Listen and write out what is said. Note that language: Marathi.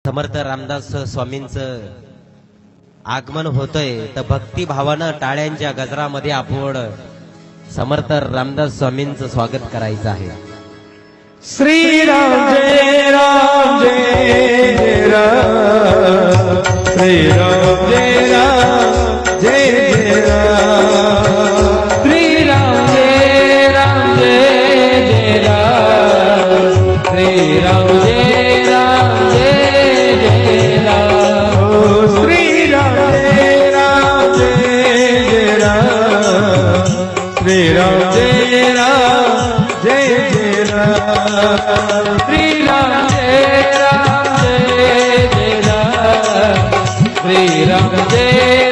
समर्थ रामदास स्वामींचं आगमन होतंय तर भक्ती भावानं टाळ्यांच्या गजरामध्ये आपण समर्थ रामदास स्वामींचं स्वागत करायचं आहे। श्री राम जय राम जय जय राम, श्री राम जय राम जय जय राम, श्री राम जय राम जय जय राम, श्री राम जय राम जय जय राम, श्री राम जय राम जय जय राम, श्री राम जय राम जय जय राम, श्री राम जय राम जय जय राम, श्री राम जय